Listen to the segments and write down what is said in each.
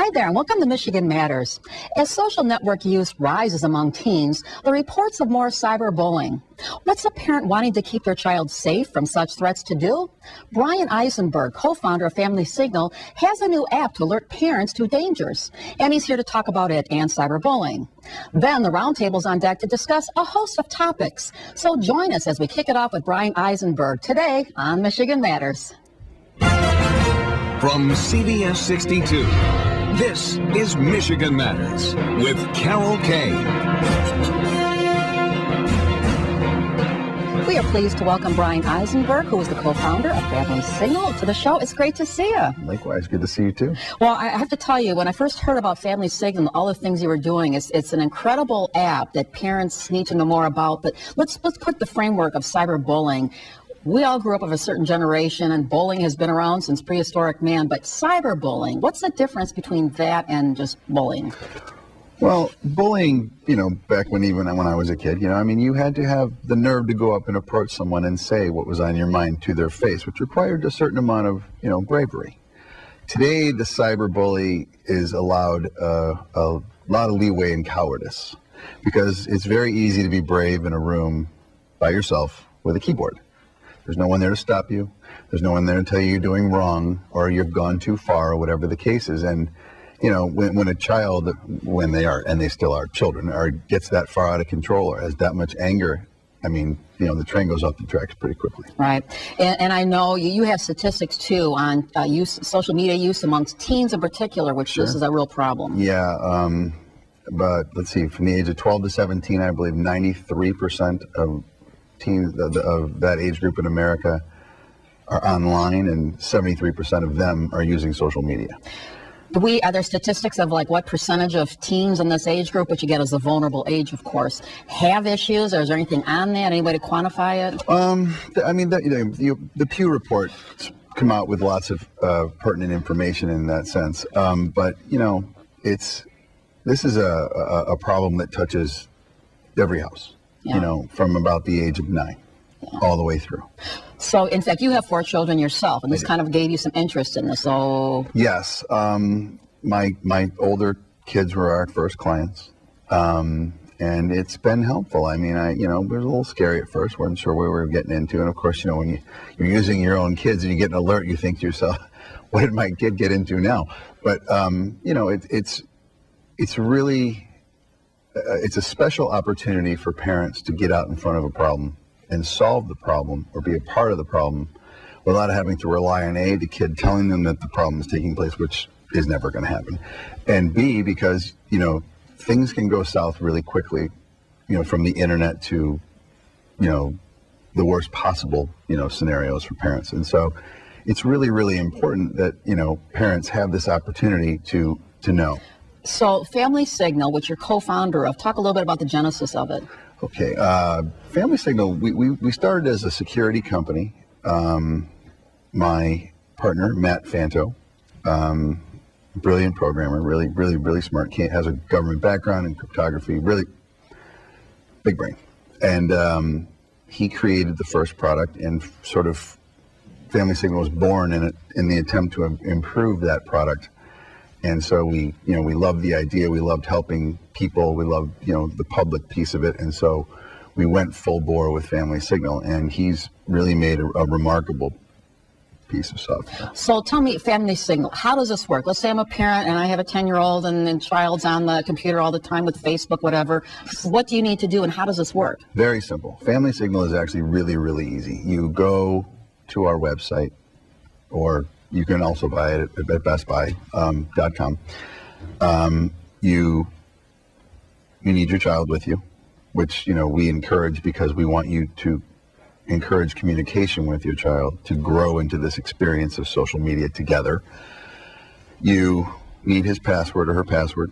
Hi there, and welcome to Michigan Matters. As social network use rises among teens, the reports of more cyberbullying. What's a parent wanting to keep their child safe from such threats to do? Brian Eisenberg, co-founder of Family Signal, has a new app to alert parents to dangers, and he's here to talk about it and cyberbullying. Then the roundtable's on deck to discuss a host of topics. So join us as we kick it off with Brian Eisenberg today on Michigan Matters. From CBS 62, this is Michigan Matters with Carol Kay. We are pleased to welcome Brian Eisenberg, who is the co-founder of Family Signal, to the show. It's great to see you. Likewise, good to see you too. Well, I have to tell you, when I first heard about Family Signal, all the things you were doing, it's an incredible app that parents need to know more about. But let's put the framework of cyberbullying. We all grew up of a certain generation, and bullying has been around since prehistoric man. But cyberbullying, what's the difference between that and just bullying? Well, bullying, back when I was a kid, you had to have the nerve to go up and approach someone and say what was on your mind to their face, which required a certain amount of, bravery. Today, the cyberbully is allowed a lot of leeway in cowardice because it's very easy to be brave in a room by yourself with a keyboard. There's no one there to stop you. There's no one there to tell you you're doing wrong or you've gone too far or whatever the case is. And, when a child, when they are, and they still are children, gets that far out of control or has that much anger, the train goes off the tracks pretty quickly. Right. And I know you have statistics, too, on social media use amongst teens in particular, which This is a real problem. Yeah. But let's see, from the age of 12 to 17, I believe 93% of teens of that age group in America are online, and 73% of them are using social media. Are there statistics of what percentage of teens in this age group, which you get as a vulnerable age, of course, have issues, or is there anything on that? Any way to quantify it? The Pew report come out with lots of pertinent information in that sense. But this is a problem that touches every house. Yeah. From about the age of 9 all the way through. So, in fact, you have 4 children yourself, and this kind of gave you some interest in this. So, yes, my older kids were our first clients, and it's been helpful. It was a little scary at first. Wasn't sure what we were getting into, and of course, when you're using your own kids and you get an alert, you think to yourself, "What did my kid get into now?" But it's really. It's a special opportunity for parents to get out in front of a problem and solve the problem or be a part of the problem without having to rely on A, the kid telling them that the problem is taking place, which is never going to happen, and B, because, things can go south really quickly, from the internet to, the worst possible, scenarios for parents. And so it's really, really important that, parents have this opportunity to know. So Family Signal, which you're co-founder of, talk a little bit about the genesis of it. Okay. Family Signal, we started as a security company. My partner, Matt Fanto, brilliant programmer, really, really, really smart, has a government background in cryptography, really big brain. And he created the first product, and sort of Family Signal was born in the attempt to improve that product. And so we loved the idea. We loved helping people. We loved, the public piece of it. And so we went full bore with Family Signal, and he's really made a remarkable piece of software. So tell me, Family Signal, how does this work? Let's say I'm a parent and I have a 10-year-old and child's on the computer all the time with Facebook, whatever. What do you need to do, and how does this work? Very simple. Family Signal is actually really, really easy. You go to our website, or you can also buy it at bestbuy.com. You need your child with you, which, we encourage because we want you to encourage communication with your child to grow into this experience of social media together. You need his password or her password.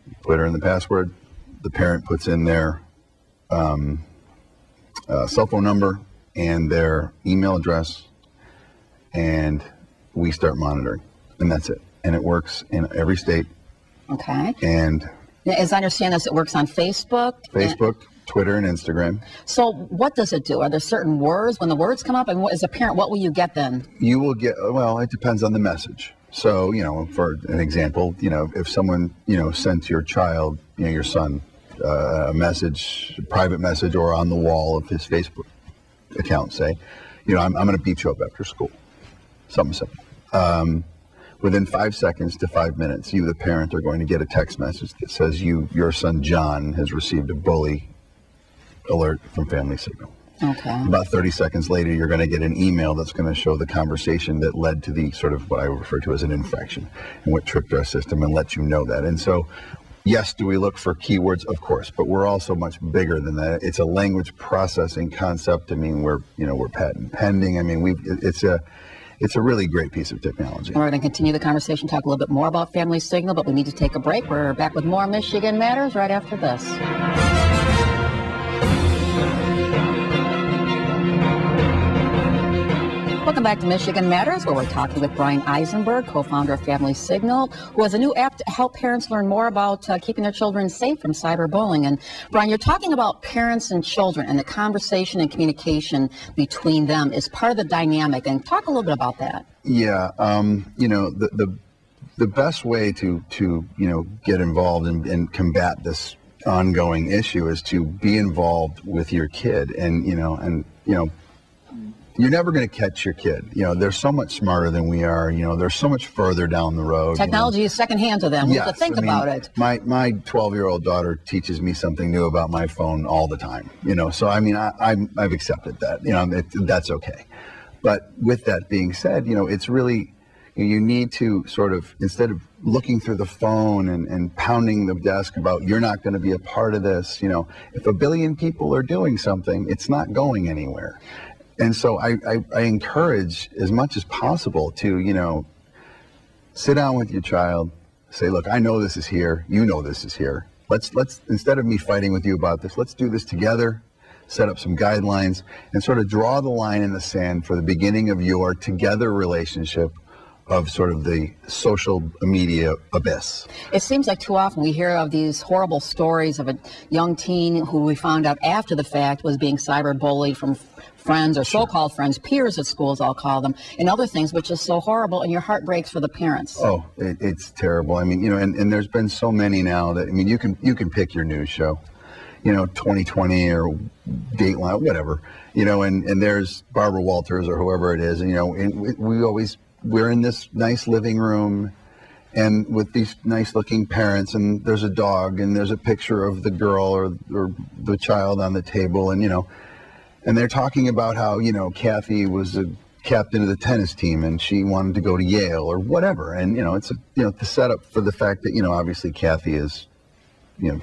You put her in the password. The parent puts in their cell phone number and their email address, and we start monitoring, and that's it. And it works in every state. Okay. And as I understand this, it works on Facebook, Twitter, and Instagram. So what does it do? Are there certain words? When the words come up, and as a parent, what will you get then? You will get, well, it depends on the message. So, for an example, if someone, sent your child, your son, a message, a private message, or on the wall of his Facebook account, say, I'm going to beat you up after school. Something simple. Within 5 seconds to 5 minutes, you, the parent, are going to get a text message that says your son John has received a bully alert from Family Signal. Okay. About 30 seconds later, you're going to get an email that's going to show the conversation that led to the sort of what I refer to as an infraction and what tripped our system and let you know that. And so, yes, do we look for keywords? Of course, but we're also much bigger than that. It's a language processing concept. I mean, we're patent pending. I mean, it's a really great piece of technology. We're going to continue the conversation, talk a little bit more about Family Signal, but we need to take a break. We're back with more Michigan Matters right after this. Welcome back to Michigan Matters, where we're talking with Brian Eisenberg, co-founder of Family Signal, who has a new app to help parents learn more about keeping their children safe from cyberbullying. And Brian, you're talking about parents and children, and the conversation and communication between them is part of the dynamic. And talk a little bit about that. Yeah, the best way to get involved and combat this ongoing issue is to be involved with your kid, and you're never going to catch your kid. They're so much smarter than we are. They're so much further down the road. Technology is secondhand to them. We Yes, have to think about it. My 12-year-old daughter teaches me something new about my phone all the time. So I mean, I've accepted that. That's okay. But with that being said, it's really, you need to sort of, instead of looking through the phone and pounding the desk about you're not going to be a part of this, if a billion people are doing something, it's not going anywhere. And so I encourage as much as possible to, sit down with your child, say, look, I know this is here. You know this is here. Let's instead of me fighting with you about this, let's do this together, set up some guidelines, and sort of draw the line in the sand for the beginning of your together relationship of sort of the social media abyss. It seems like too often we hear of these horrible stories of a young teen who we found out after the fact was being cyberbullied from friends or so-called friends, peers at schools, I'll call them, and other things, which is so horrible, and your heart breaks for the parents. Oh, it's terrible. I mean, and there's been so many now that, I mean, you can pick your news show, 2020 or Dateline, whatever, and there's Barbara Walters or whoever it is, and, and we're in this nice living room and with these nice looking parents, and there's a dog, and there's a picture of the girl or the child on the table, and, and they're talking about how, Kathy was a captain of the tennis team and she wanted to go to Yale or whatever. And, it's the setup for the fact that, obviously Kathy is,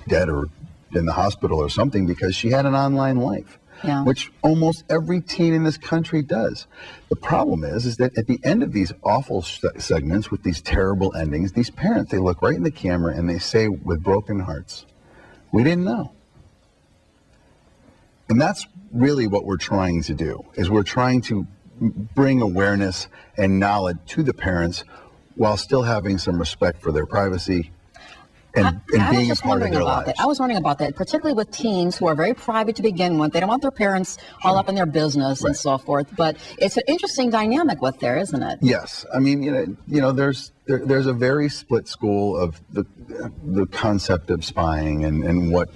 dead or in the hospital or something because she had an online life, which almost every teen in this country does. The problem is that at the end of these awful segments with these terrible endings, these parents, they look right in the camera and they say with broken hearts, we didn't know. And that's really what we're trying to do, is we're trying to bring awareness and knowledge to the parents while still having some respect for their privacy and being a part of their lives. I was wondering about that, particularly with teens who are very private to begin with. They don't want their parents all up in their business and so forth. But it's an interesting dynamic with there, isn't it? Yes. I mean, there's a very split school of the concept of spying and what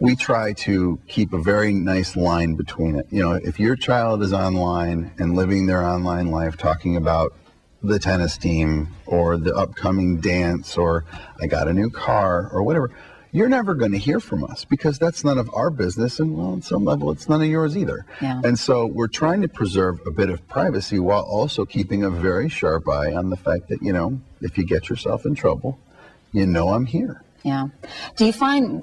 we try to keep a very nice line between it. If your child is online and living their online life talking about the tennis team or the upcoming dance or I got a new car or whatever, you're never going to hear from us because that's none of our business, and on some level it's none of yours either. Yeah. And so we're trying to preserve a bit of privacy while also keeping a very sharp eye on the fact that, if you get yourself in trouble, I'm here. Yeah. Do you find,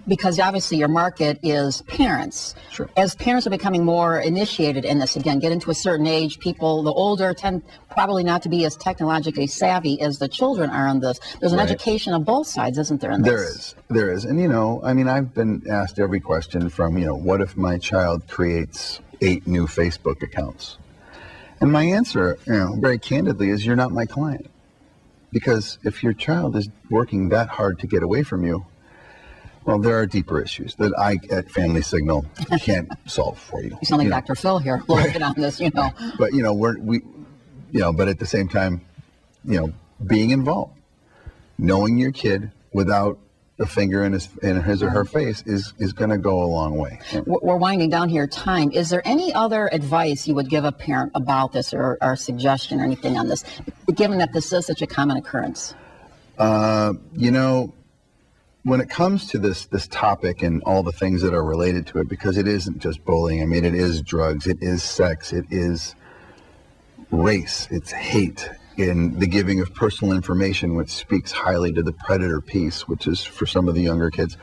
because obviously your market is parents, Sure. As parents are becoming more initiated in this, again, get into a certain age, people, the older, tend probably not to be as technologically savvy as the children are on this. There's an education on both sides, isn't there, in this? There is. And, I've been asked every question from, what if my child creates 8 new Facebook accounts? And my answer, very candidly, is you're not my client. Because if your child is working that hard to get away from you, well, there are deeper issues that I, at Family Signal, can't solve for you. You sound like Dr. Phil here, a little bit on this, But, but at the same time, being involved, knowing your kid without a finger in his or her face is going to go a long way. We're winding down here time. Is there any other advice you would give a parent about this, or suggestion or anything on this, given that this is such a common occurrence? When it comes to this topic and all the things that are related to it, because it isn't just bullying. I mean, it is drugs, it is sex, it is race, it's hate, in the giving of personal information, which speaks highly to the predator piece, which is for some of the younger kids.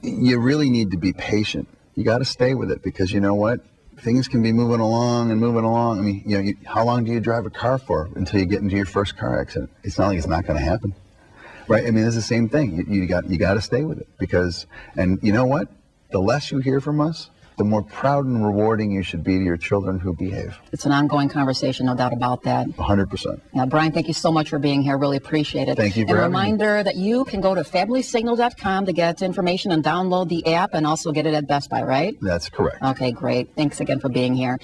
You really need to be patient. You got to stay with it, because you know what? Things can be moving along. I mean, how long do you drive a car for until you get into your first car accident? It's not like it's not going to happen, right? I mean, it's the same thing. You got to stay with it, because, and you know what? The less you hear from us, the more proud and rewarding you should be to your children who behave. It's an ongoing conversation, no doubt about that. 100%. Now, Brian, thank you so much for being here. Really appreciate it. Thank you for having me. And a reminder that you can go to familysignal.com to get information and download the app, and also get it at Best Buy, right? That's correct. Okay, great. Thanks again for being here.